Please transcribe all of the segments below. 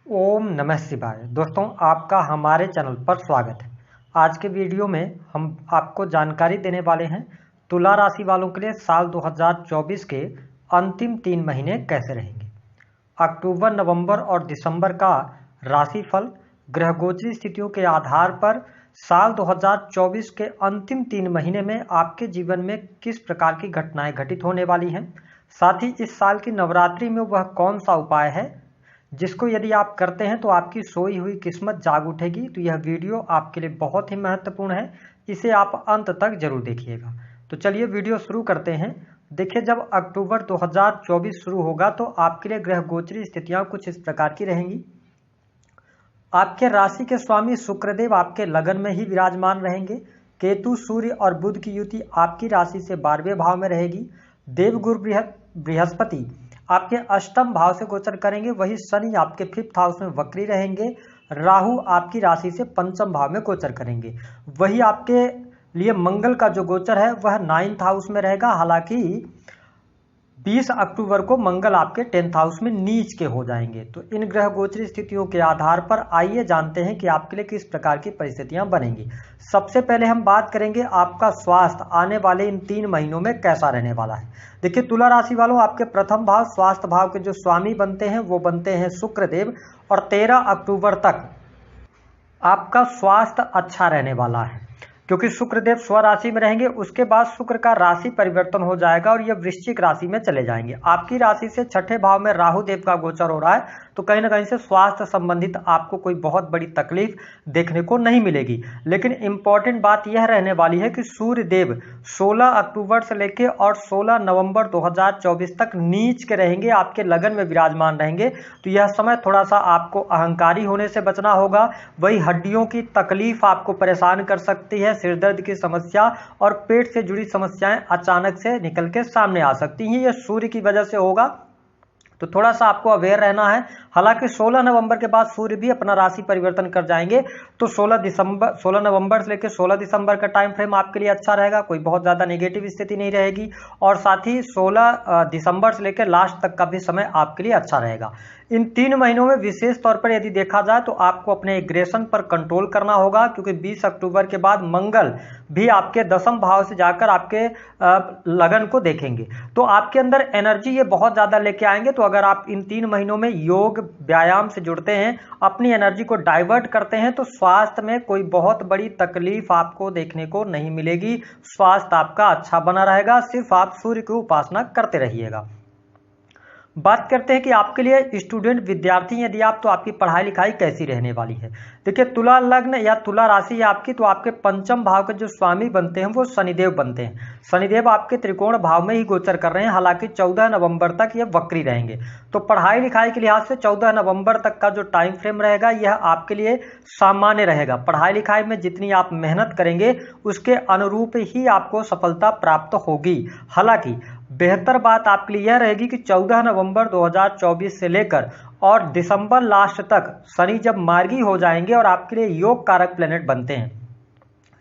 ओम नमः शिवाय। दोस्तों, आपका हमारे चैनल पर स्वागत है। आज के वीडियो में हम आपको जानकारी देने वाले हैं तुला राशि वालों के लिए साल 2024 के अंतिम 3 महीने कैसे रहेंगे। अक्टूबर, नवंबर और दिसंबर का राशिफल ग्रह गोचरी स्थितियों के आधार पर साल 2024 के अंतिम 3 महीने में आपके जीवन में किस प्रकार की घटनाएं घटित होने वाली हैं। साथ ही इस साल की नवरात्रि में वह कौन सा उपाय है जिसको यदि आप करते हैं तो आपकी सोई हुई किस्मत जाग उठेगी। तो यह वीडियो आपके लिए बहुत ही महत्वपूर्ण है, इसे आप अंत तक जरूर देखिएगा। तो चलिए वीडियो शुरू करते हैं। देखिए, जब अक्टूबर 2024 शुरू होगा तो आपके लिए ग्रह गोचरी स्थितियां कुछ इस प्रकार की रहेंगी। आपके राशि के स्वामी शुक्रदेव आपके लगन में ही विराजमान रहेंगे। केतु, सूर्य और बुध की युति आपकी राशि से 12वें भाव में रहेगी। देवगुरु बृहस्पति आपके अष्टम भाव से गोचर करेंगे। वही शनि आपके 5th हाउस में वक्री रहेंगे। राहु आपकी राशि से 5म भाव में गोचर करेंगे। वही आपके लिए मंगल का जो गोचर है वह 9th हाउस में रहेगा। हालांकि 20 अक्टूबर को मंगल आपके 10th हाउस में नीच के हो जाएंगे। तो इन ग्रह गोचरी स्थितियों के आधार पर आइए जानते हैं कि आपके लिए किस प्रकार की परिस्थितियां बनेंगी। सबसे पहले हम बात करेंगे आपका स्वास्थ्य आने वाले इन 3 महीनों में कैसा रहने वाला है। देखिए, तुला राशि वालों, आपके प्रथम भाव स्वास्थ्य भाव के जो स्वामी बनते हैं वो बनते हैं शुक्रदेव, और 13 अक्टूबर तक आपका स्वास्थ्य अच्छा रहने वाला है क्योंकि शुक्रदेव स्वराशि में रहेंगे। उसके बाद शुक्र का राशि परिवर्तन हो जाएगा और यह वृश्चिक राशि में चले जाएंगे। आपकी राशि से 6ठे भाव में राहु देव का गोचर हो रहा है, तो कहीं ना कहीं से स्वास्थ्य संबंधित आपको कोई बहुत बड़ी तकलीफ देखने को नहीं मिलेगी। लेकिन इंपॉर्टेंट बात यह रहने वाली है कि सूर्य देव 16 अक्टूबर से लेकर और 16 नवंबर 2024 तक नीच के रहेंगे, आपके लगन में विराजमान रहेंगे। तो यह समय थोड़ा सा आपको अहंकारी होने से बचना होगा। वही हड्डियों की तकलीफ आपको परेशान कर सकती है, सिर दर्द की समस्या और पेट से जुड़ी समस्याएं अचानक से निकल के सामने आ सकती हैं। यह सूर्य की वजह से होगा, तो थोड़ा सा आपको अवेयर रहना है। हालांकि 16 नवंबर के बाद सूर्य भी अपना राशि परिवर्तन कर जाएंगे, तो 16 नवंबर से लेकर 16 दिसंबर का टाइम फ्रेम आपके लिए अच्छा रहेगा, कोई बहुत ज़्यादा नेगेटिव स्थिति नहीं रहेगी। और साथ ही 16 दिसंबर से लेकर लास्ट तक का भी समय आपके लिए अच्छा रहेगा। इन 3 महीनों में विशेष तौर पर यदि देखा जाए तो आपको अपने एग्रेशन पर कंट्रोल करना होगा, क्योंकि 20 अक्टूबर के बाद मंगल भी आपके 10म भाव से जाकर आपके लगन को देखेंगे, तो आपके अंदर एनर्जी ये बहुत ज़्यादा लेके आएंगे। तो अगर आप इन 3 महीनों में योग व्यायाम से जुड़ते हैं, अपनी एनर्जी को डाइवर्ट करते हैं, तो स्वास्थ्य में कोई बहुत बड़ी तकलीफ आपको देखने को नहीं मिलेगी। स्वास्थ्य आपका अच्छा बना रहेगा, सिर्फ आप सूर्य की उपासना करते रहिएगा। बात करते हैं कि आपके लिए स्टूडेंट विद्यार्थी यदि आप, तो आपकी पढ़ाई लिखाई कैसी रहने वाली है। देखिए, तुला लग्न या तुला राशि है आपकी, तो आपके 5म भाव के जो स्वामी बनते हैं वो शनिदेव बनते हैं। शनिदेव आपके त्रिकोण भाव में ही गोचर कर रहे हैं। हालांकि 14 नवंबर तक ये वक्री रहेंगे, तो पढ़ाई लिखाई के लिहाज से 14 नवंबर तक का जो टाइम फ्रेम रहेगा यह आपके लिए सामान्य रहेगा। पढ़ाई लिखाई में जितनी आप मेहनत करेंगे उसके अनुरूप ही आपको सफलता प्राप्त होगी। हालांकि बेहतर बात आपके लिए यह रहेगी कि 14 नवंबर 2024 से लेकर और दिसंबर लास्ट तक शनि जब मार्गी हो जाएंगे और आपके लिए योग कारक प्लेनेट बनते हैं।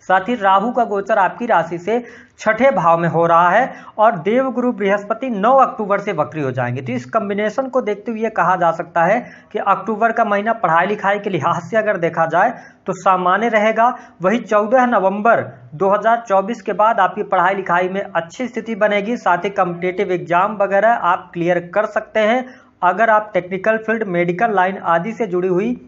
साथ ही राहु का गोचर आपकी राशि से 6ठे भाव में हो रहा है और देवगुरु बृहस्पति 9 अक्टूबर से वक्री हो जाएंगे। तो इस कॉम्बिनेशन को देखते हुए कहा जा सकता है कि अक्टूबर का महीना पढ़ाई लिखाई के लिहाज से अगर देखा जाए तो सामान्य रहेगा। वही 14 नवंबर 2024 के बाद आपकी पढ़ाई लिखाई में अच्छी स्थिति बनेगी। साथ ही कॉम्पिटिटिव एग्जाम वगैरह आप क्लियर कर सकते हैं। अगर आप टेक्निकल फील्ड, मेडिकल लाइन आदि से जुड़ी हुई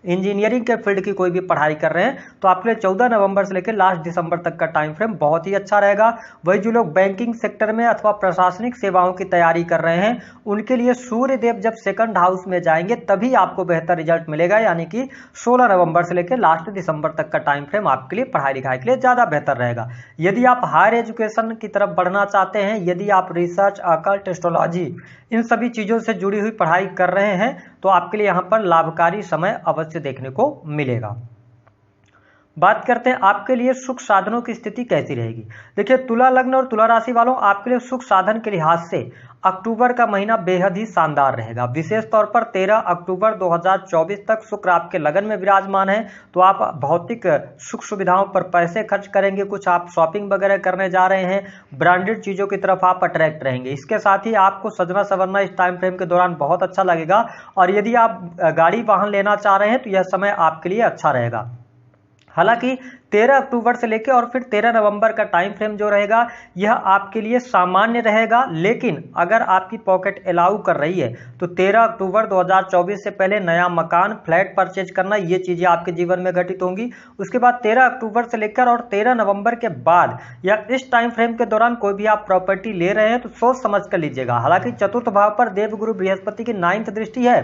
इंजीनियरिंग के फील्ड की कोई भी पढ़ाई कर रहे हैं तो आपके लिए 14 नवंबर से लेकर लास्ट दिसंबर तक का टाइम फ्रेम बहुत ही अच्छा रहेगा। वही जो लोग बैंकिंग सेक्टर में अथवा प्रशासनिक सेवाओं की तैयारी कर रहे हैं उनके लिए सूर्य देव जब 2nd हाउस में जाएंगे तभी आपको बेहतर रिजल्ट मिलेगा, यानी कि 16 नवंबर से लेकर लास्ट दिसंबर तक का टाइम फ्रेम आपके लिए पढ़ाई लिखाई के लिए ज़्यादा बेहतर रहेगा। यदि आप हायर एजुकेशन की तरफ बढ़ना चाहते हैं, यदि आप रिसर्च, अकल्ट, एस्ट्रोलॉजी इन सभी चीज़ों से जुड़ी हुई पढ़ाई कर रहे हैं तो आपके लिए यहाँ पर लाभकारी समय अवश्य देखने को मिलेगा। बात करते हैं आपके लिए सुख साधनों की स्थिति कैसी रहेगी। देखिए तुला लग्न और तुला राशि वालों, आपके लिए सुख साधन के लिहाज से अक्टूबर का महीना बेहद ही शानदार रहेगा। विशेष तौर पर 13 अक्टूबर 2024 तक शुक्र आपके लगन में विराजमान है, तो आप भौतिक सुख सुविधाओं पर पैसे खर्च करेंगे, कुछ आप शॉपिंग वगैरह करने जा रहे हैं, ब्रांडेड चीज़ों की तरफ आप अट्रैक्ट रहेंगे। इसके साथ ही आपको सजना संवरना इस टाइम फ्रेम के दौरान बहुत अच्छा लगेगा, और यदि आप गाड़ी वाहन लेना चाह रहे हैं तो यह समय आपके लिए अच्छा रहेगा। हालांकि 13 अक्टूबर से लेकर और फिर 13 नवंबर का टाइम फ्रेम जो रहेगा यह आपके लिए सामान्य रहेगा, लेकिन अगर आपकी पॉकेट अलाउ कर रही है तो 13 अक्टूबर 2024 से पहले नया मकान, फ्लैट परचेज करना, ये चीज़ें आपके जीवन में घटित होंगी। उसके बाद 13 अक्टूबर से लेकर और 13 नवंबर के बाद या इस टाइम फ्रेम के दौरान कोई भी आप प्रॉपर्टी ले रहे हैं तो सोच समझ कर लीजिएगा। हालांकि चतुर्थ भाव पर देवगुरु बृहस्पति की 9th दृष्टि है,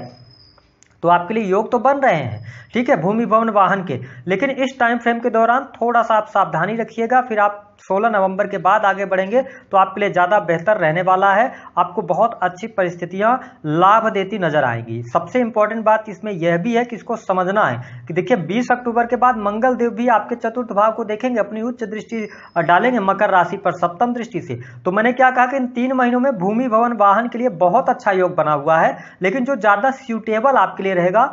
तो आपके लिए योग तो बन रहे हैं, ठीक है, भूमि भवन वाहन के, लेकिन इस टाइम फ्रेम के दौरान थोड़ा सा आप सावधानी रखिएगा। फिर आप 16 नवंबर के बाद आगे बढ़ेंगे तो आपके लिए ज़्यादा बेहतर रहने वाला है। आपको बहुत अच्छी परिस्थितियां लाभ देती नजर आएंगी। सबसे इंपॉर्टेंट बात इसमें यह भी है कि इसको समझना है कि देखिए 20 अक्टूबर के बाद मंगल देव भी आपके चतुर्थ भाव को देखेंगे, अपनी उच्च दृष्टि डालेंगे मकर राशि पर 7th दृष्टि से। तो मैंने क्या कहा कि इन 3 महीनों में भूमि भवन वाहन के लिए बहुत अच्छा योग बना हुआ है, लेकिन जो ज़्यादा सूटेबल आपके लिए रहेगा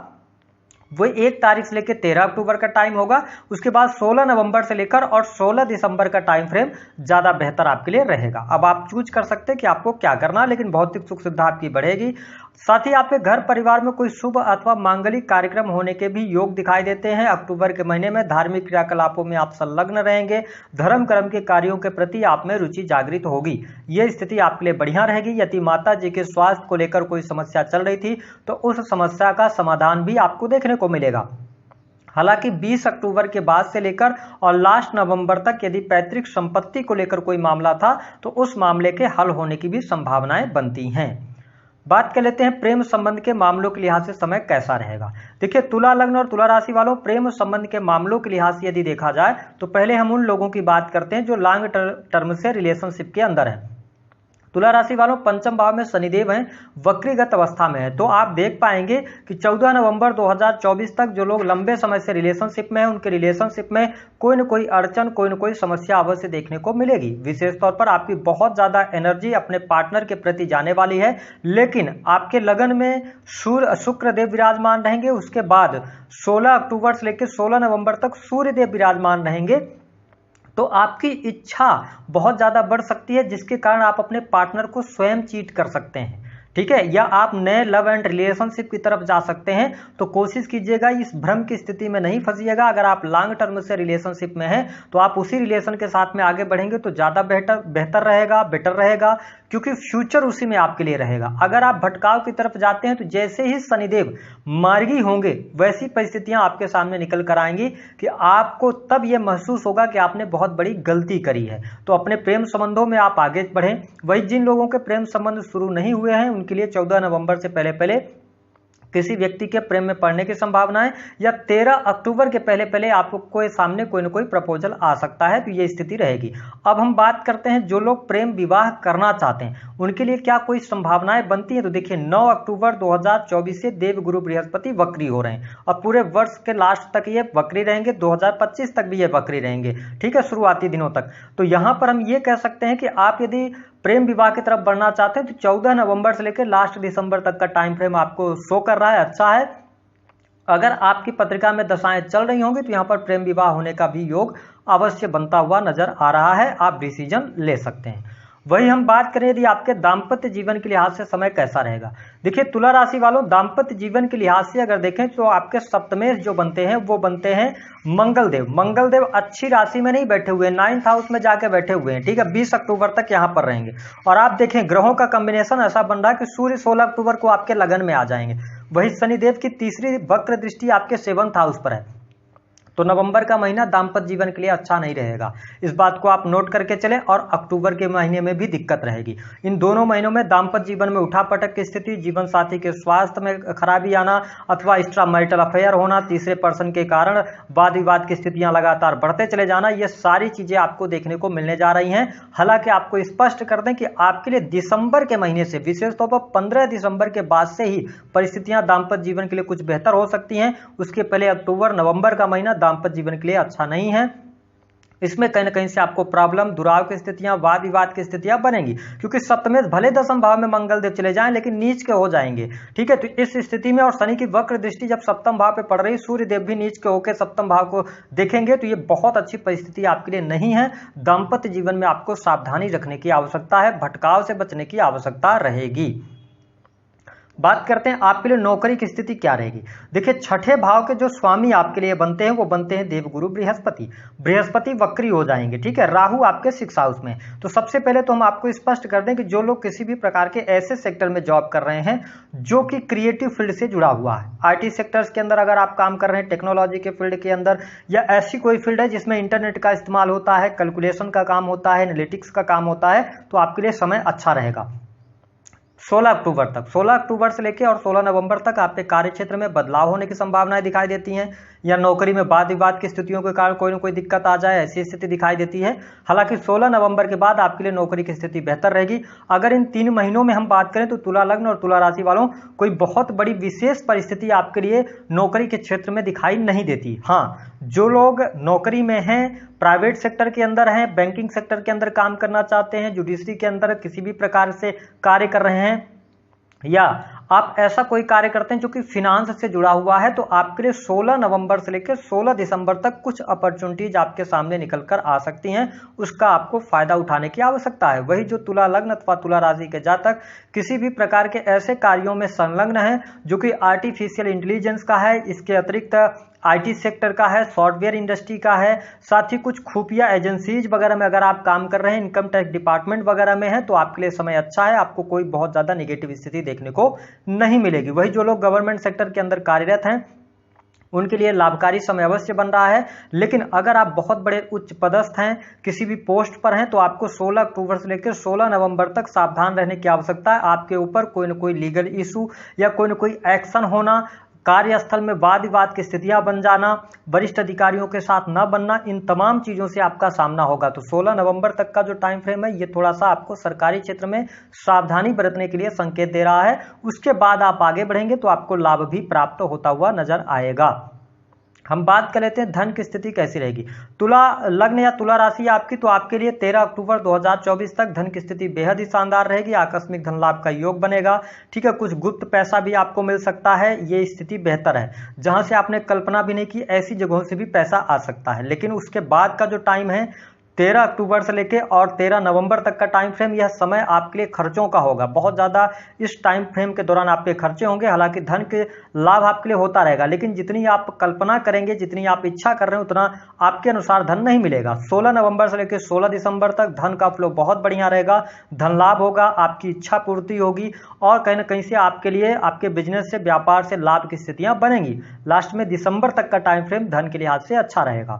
वो 1 तारीख से लेकर 13 अक्टूबर का टाइम होगा। उसके बाद 16 नवंबर से लेकर और 16 दिसंबर का टाइम फ्रेम ज़्यादा बेहतर आपके लिए रहेगा। अब आप चूज कर सकते हैं कि आपको क्या करना है, लेकिन भौतिक सुख सुविधा आपकी बढ़ेगी। साथ ही आपके घर परिवार में कोई शुभ अथवा मांगलिक कार्यक्रम होने के भी योग दिखाई देते हैं। अक्टूबर के महीने में धार्मिक क्रियाकलापों में आप संलग्न रहेंगे, धर्म कर्म के कार्यों के प्रति आप में रुचि जागृत होगी। ये स्थिति आपके लिए बढ़िया रहेगी। यदि माता जी के स्वास्थ्य को लेकर कोई समस्या चल रही थी तो उस समस्या का समाधान भी आपको देखने को मिलेगा। हालांकि 20 अक्टूबर के बाद से लेकर और लास्ट नवंबर तक यदि पैतृक संपत्ति को लेकर कोई मामला था तो उस मामले के हल होने की भी संभावनाएं बनती हैं। बात कर लेते हैं प्रेम संबंध के मामलों के लिहाज से समय कैसा रहेगा। देखिए तुला लग्न और तुला राशि वालों, प्रेम संबंध के मामलों के लिहाज से यदि देखा जाए तो पहले हम उन लोगों की बात करते हैं जो लॉन्ग टर्म से रिलेशनशिप के अंदर है। तुला राशि वालों, 5th भाव में शनिदेव हैं, वक्रीगत अवस्था में है, तो आप देख पाएंगे कि 14 नवंबर 2024 तक जो लोग लंबे समय से रिलेशनशिप में हैं उनके रिलेशनशिप में कोई न कोई अड़चन, कोई न कोई समस्या अवश्य देखने को मिलेगी। विशेष तौर पर आपकी बहुत ज्यादा एनर्जी अपने पार्टनर के प्रति जाने वाली है, लेकिन आपके लगन में शुक्र देव विराजमान रहेंगे। उसके बाद 16 अक्टूबर से लेकर 16 नवंबर तक सूर्य देव विराजमान रहेंगे, तो आपकी इच्छा बहुत ज़्यादा बढ़ सकती है, जिसके कारण आप अपने पार्टनर को स्वयं चीट कर सकते हैं, ठीक है, या आप नए लव एंड रिलेशनशिप की तरफ जा सकते हैं। तो कोशिश कीजिएगा इस भ्रम की स्थिति में नहीं फंसिएगा। अगर आप लॉन्ग टर्म से रिलेशनशिप में हैं तो आप उसी रिलेशन के साथ में आगे बढ़ेंगे तो ज़्यादा बेहतर रहेगा, बेटर रहेगा, क्योंकि फ्यूचर उसी में आपके लिए रहेगा। अगर आप भटकाव की तरफ जाते हैं तो जैसे ही शनिदेव मार्गी होंगे वैसी परिस्थितियां आपके सामने निकल कर आएंगी कि आपको तब यह महसूस होगा कि आपने बहुत बड़ी गलती करी है। तो अपने प्रेम संबंधों में आप आगे बढ़ें। वही जिन लोगों के प्रेम संबंध शुरू नहीं हुए हैं उनके लिए 14 नवंबर से पहले किसी व्यक्ति के प्रेम में पड़ने की संभावना है, या 13 अक्टूबर के पहले आपको सामने कोई न कोई प्रपोजल आ सकता है, तो ये स्थिति रहेगी। अब हम बात करते हैं जो लोग प्रेम विवाह करना चाहते हैं उनके लिए क्या कोई संभावनाएं बनती हैं। तो देखिए 9 अक्टूबर 2024 से देव गुरु बृहस्पति वक्री हो रहे हैं और पूरे वर्ष के लास्ट तक ये वक्री रहेंगे, 2025 तक भी ये वक्री रहेंगे, ठीक है, शुरुआती दिनों तक। तो यहां पर हम ये कह सकते हैं कि आप यदि प्रेम विवाह की तरफ बढ़ना चाहते हैं तो 14 नवंबर से लेकर लास्ट दिसंबर तक का टाइम फ्रेम आपको शो कर रहा है, अच्छा है। अगर आपकी पत्रिका में दशाएं चल रही होंगी तो यहाँ पर प्रेम विवाह होने का भी योग अवश्य बनता हुआ नजर आ रहा है, आप डिसीजन ले सकते हैं। वही हम बात करें यदि आपके दाम्पत्य जीवन के लिहाज से समय कैसा रहेगा। देखिए तुला राशि वालों, दाम्पत्य जीवन के लिहाज से अगर देखें तो आपके सप्तमेश जो बनते हैं वो बनते हैं मंगल देव। मंगल देव अच्छी राशि में नहीं बैठे हुए, 9th हाउस में जाके बैठे हुए हैं, ठीक है, 20 अक्टूबर तक यहाँ पर रहेंगे। और आप देखें ग्रहों का कॉम्बिनेशन ऐसा बन रहा है कि सूर्य 16 अक्टूबर को आपके लगन में आ जाएंगे। वही शनिदेव की तीसरी वक्र दृष्टि आपके 7th हाउस पर है, तो नवंबर का महीना दाम्पत्य जीवन के लिए अच्छा नहीं रहेगा। इस बात को आप नोट करके चलें। और अक्टूबर के महीने में भी दिक्कत रहेगी। इन दोनों महीनों में दाम्पत्य जीवन में उठापटक की स्थिति, जीवन साथी के स्वास्थ्य में खराबी आना अथवा एक्स्ट्रा मैरिटल अफेयर होना, तीसरे पर्सन के कारण वाद विवाद की स्थितियां लगातार बढ़ते चले जाना, ये सारी चीजें आपको देखने को मिलने जा रही हैं। हालांकि आपको स्पष्ट कर दें कि आपके लिए दिसंबर के महीने से, विशेष तौर पर 15 दिसंबर के बाद से ही परिस्थितियां दाम्पत्य जीवन के लिए कुछ बेहतर हो सकती हैं। उसके पहले अक्टूबर नवंबर का महीना दाम्पत्य जीवन के लिए अच्छा नहीं है। इसमें कहीं ना कहीं से आपको प्रॉब्लम, दुराव की स्थितियां, वाद विवाद की स्थितियां बनेंगी, क्योंकि सप्तमेश भले दशम भाव में मंगल देव चले जाएं लेकिन नीच के हो जाएंगे। ठीक है, तो इस स्थिति में और शनि की वक्र दृष्टि जब सप्तम भाव पे पड़ रही, सूर्य देव भी नीच के होकर सप्तम भाव को देखेंगे, तो ये बहुत अच्छी परिस्थिति आपके लिए नहीं है। दाम्पत्य जीवन में आपको सावधानी रखने की आवश्यकता है, भटकाव से बचने की आवश्यकता रहेगी। बात करते हैं आपके लिए नौकरी की स्थिति क्या रहेगी। देखिए, छठे भाव के जो स्वामी आपके लिए बनते हैं वो बनते हैं देवगुरु बृहस्पति। बृहस्पति वक्री हो जाएंगे। ठीक है, राहु आपके 6 हाउस में। तो सबसे पहले तो हम आपको स्पष्ट कर दें कि जो लोग किसी भी प्रकार के ऐसे सेक्टर में जॉब कर रहे हैं जो कि क्रिएटिव फील्ड से जुड़ा हुआ है, आईटी सेक्टर्स के अंदर अगर आप काम कर रहे हैं, टेक्नोलॉजी के फील्ड के अंदर, या ऐसी कोई फील्ड है जिसमें इंटरनेट का इस्तेमाल होता है, कैलकुलेशन का काम होता है, एनालिटिक्स का काम होता है, तो आपके लिए समय अच्छा रहेगा। 16 अक्टूबर तक, 16 अक्टूबर से लेकर और 16 नवंबर तक आपके कार्य क्षेत्र में बदलाव होने की संभावनाएं दिखाई देती हैं, या नौकरी में वाद विवाद की स्थितियों के कारण कोई ना कोई दिक्कत आ जाए, ऐसी स्थिति दिखाई देती है। हालांकि 16 नवंबर के बाद आपके लिए नौकरी की स्थिति बेहतर रहेगी। अगर इन 3 महीनों में हम बात करें तो तुला लग्न और तुला राशि वालों, कोई बहुत बड़ी विशेष परिस्थिति आपके लिए नौकरी के क्षेत्र में दिखाई नहीं देती। हाँ, जो लोग नौकरी में हैं, प्राइवेट सेक्टर के अंदर हैं, बैंकिंग सेक्टर के अंदर काम करना चाहते हैं, जुडिशरी के अंदर किसी भी प्रकार से कार्य कर रहे हैं, या आप ऐसा कोई कार्य करते हैं जो कि फिनांस से जुड़ा हुआ है, तो आपके लिए 16 नवंबर से लेकर 16 दिसंबर तक कुछ अपॉर्चुनिटीज आपके सामने निकल कर आ सकती हैं। उसका आपको फायदा उठाने की आवश्यकता है। वही जो तुला लग्न अथवा तुला राशि के जातक किसी भी प्रकार के ऐसे कार्यों में संलग्न है जो कि आर्टिफिशियल इंटेलिजेंस का है, इसके अतिरिक्त आईटी सेक्टर का है, सॉफ्टवेयर इंडस्ट्री का है, साथ ही कुछ खुफिया एजेंसीज वगैरह में अगर आप काम कर रहे हैं, इनकम टैक्स डिपार्टमेंट वगैरह में है, तो आपके लिए समय अच्छा है। आपको कोई बहुत ज़्यादा नेगेटिव स्थिति देखने को नहीं मिलेगी। वही जो लोग गवर्नमेंट सेक्टर के अंदर कार्यरत हैं उनके लिए लाभकारी समय अवश्य बन रहा है। लेकिन अगर आप बहुत बड़े उच्च पदस्थ हैं, किसी भी पोस्ट पर हैं, तो आपको 16 अक्टूबर से लेकर 16 नवंबर तक सावधान रहने की आवश्यकता है। आपके ऊपर कोई न कोई लीगल इशू या कोई न कोई एक्शन होना, कार्यस्थल में वाद विवाद की स्थितियां बन जाना, वरिष्ठ अधिकारियों के साथ न बनना, इन तमाम चीजों से आपका सामना होगा। तो 16 नवंबर तक का जो टाइम फ्रेम है, ये थोड़ा सा आपको सरकारी क्षेत्र में सावधानी बरतने के लिए संकेत दे रहा है। उसके बाद आप आगे बढ़ेंगे तो आपको लाभ भी प्राप्त होता हुआ नजर आएगा। हम बात कर लेते हैं धन की स्थिति कैसी रहेगी। तुला लग्न या तुला राशि आपकी, तो आपके लिए 13 अक्टूबर 2024 तक धन की स्थिति बेहद ही शानदार रहेगी। आकस्मिक धन लाभ का योग बनेगा। ठीक है, कुछ गुप्त पैसा भी आपको मिल सकता है। ये स्थिति बेहतर है, जहां से आपने कल्पना भी नहीं की ऐसी जगहों से भी पैसा आ सकता है। लेकिन उसके बाद का जो टाइम है 13 अक्टूबर से लेके और 13 नवंबर तक का टाइम फ्रेम, यह समय आपके लिए खर्चों का होगा। बहुत ज़्यादा इस टाइम फ्रेम के दौरान आपके खर्चे होंगे। हालांकि धन के लाभ आपके लिए होता रहेगा, लेकिन जितनी आप कल्पना करेंगे, जितनी आप इच्छा कर रहे हैं, उतना आपके अनुसार धन नहीं मिलेगा। 16 नवंबर से लेकर 16 दिसंबर तक धन का फ्लो बहुत बढ़िया रहेगा। धन लाभ होगा, आपकी इच्छा पूर्ति होगी और कहीं ना कहीं से आपके लिए आपके बिजनेस से, व्यापार से लाभ की स्थितियां बनेंगी। लास्ट में दिसंबर तक का टाइम फ्रेम धन के लिहाज से अच्छा रहेगा।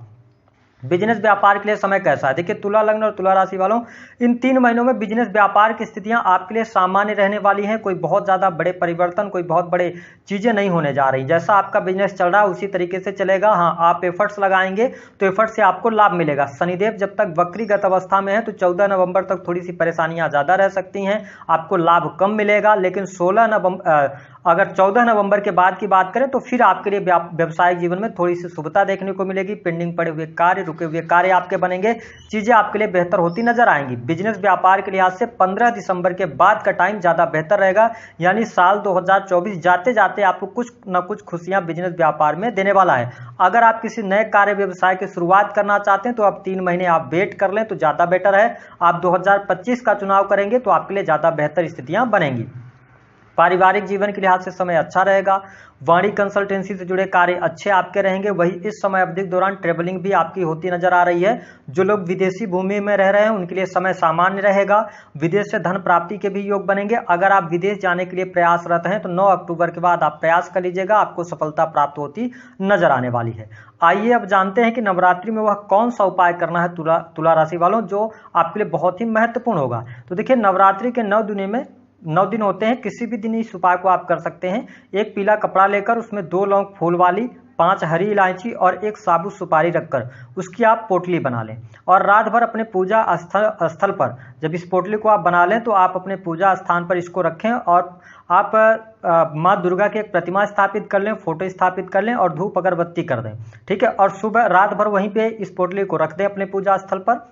बिजनेस व्यापार के लिए समय कैसा है? देखिए, तुला लग्न और तुला राशि वालों, इन 3 महीनों में बिजनेस व्यापार की स्थितियां आपके लिए सामान्य रहने वाली हैं। कोई बहुत ज्यादा बड़े परिवर्तन, कोई बहुत बड़े चीजें नहीं होने जा रही। जैसा आपका बिजनेस चल रहा है उसी तरीके से चलेगा। हाँ, आप एफर्ट्स लगाएंगे तो एफर्ट से आपको लाभ मिलेगा। शनिदेव जब तक वक्रीगत अवस्था में है तो 14 नवंबर तक थोड़ी सी परेशानियां ज्यादा रह सकती हैं, आपको लाभ कम मिलेगा। लेकिन 14 नवंबर के बाद की बात करें तो फिर आपके लिए व्यवसायिक जीवन में थोड़ी सी शुभता देखने को मिलेगी। पेंडिंग पड़े हुए कार्य, रुके हुए कार्य आपके बनेंगे, चीजें आपके लिए बेहतर होती नजर आएंगी। बिजनेस व्यापार के लिहाज से 15 दिसंबर के बाद का टाइम ज्यादा बेहतर रहेगा। यानी साल 2024 जाते जाते आपको कुछ न कुछ खुशियां बिजनेस व्यापार में देने वाला है। अगर आप किसी नए कार्य व्यवसाय की शुरुआत करना चाहते हैं तो अब 3 महीने आप वेट कर लें तो ज्यादा बेटर है। आप 2025 का चुनाव करेंगे तो आपके लिए ज्यादा बेहतर स्थितियां बनेंगी। पारिवारिक जीवन के लिहाज से समय अच्छा रहेगा। वाणी कंसल्टेंसी से जुड़े कार्य अच्छे आपके रहेंगे। वही इस समय अवधि के दौरान ट्रेवलिंग भी आपकी होती नजर आ रही है। जो लोग विदेशी भूमि में रह रहे हैं उनके लिए समय सामान्य रहेगा। विदेश से धन प्राप्ति के भी योग बनेंगे। अगर आप विदेश जाने के लिए प्रयासरत हैं तो 9 अक्टूबर के बाद आप प्रयास कर लीजिएगा, आपको सफलता प्राप्त होती नजर आने वाली है। आइए अब जानते हैं कि नवरात्रि में वह कौन सा उपाय करना है तुला राशि वालों जो आपके लिए बहुत ही महत्वपूर्ण होगा। तो देखिए, नवरात्रि के 9 दिन होते हैं। किसी भी दिन इस उपाय को आप कर सकते हैं। एक पीला कपड़ा लेकर उसमें 2 लौंग फूल वाली, 5 हरी इलायची और 1 साबुत सुपारी रखकर उसकी आप पोटली बना लें और रात भर अपने पूजा स्थल पर जब इस पोटली को आप बना लें तो आप अपने पूजा स्थान पर इसको रखें और आप माँ दुर्गा की एक प्रतिमा स्थापित कर लें, फोटो स्थापित कर लें और धूप अगरबत्ती कर दें, ठीक है। और सुबह रात भर वहीं पे इस पोटली को रख दें अपने पूजा स्थल पर।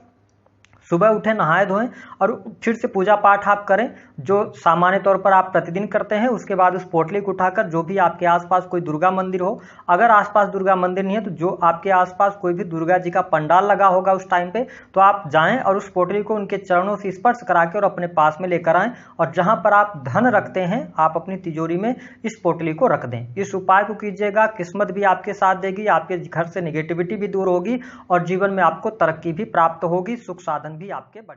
सुबह उठें, नहाए धोएं और फिर से पूजा पाठ आप करें जो सामान्य तौर पर आप प्रतिदिन करते हैं। उसके बाद उस पोटली को उठाकर जो भी आपके आसपास कोई दुर्गा मंदिर हो, अगर आसपास दुर्गा मंदिर नहीं है तो जो आपके आसपास कोई भी दुर्गा जी का पंडाल लगा होगा उस टाइम पे, तो आप जाएं और उस पोटली को उनके चरणों से स्पर्श करा के और अपने पास में लेकर आएं। और जहां पर आप धन रखते हैं आप अपनी तिजोरी में इस पोटली को रख दें। इस उपाय को कीजिएगा, किस्मत भी आपके साथ देगी, आपके घर से निगेटिविटी भी दूर होगी और जीवन में आपको तरक्की भी प्राप्त होगी, सुख साधन भी आपके बढ़े।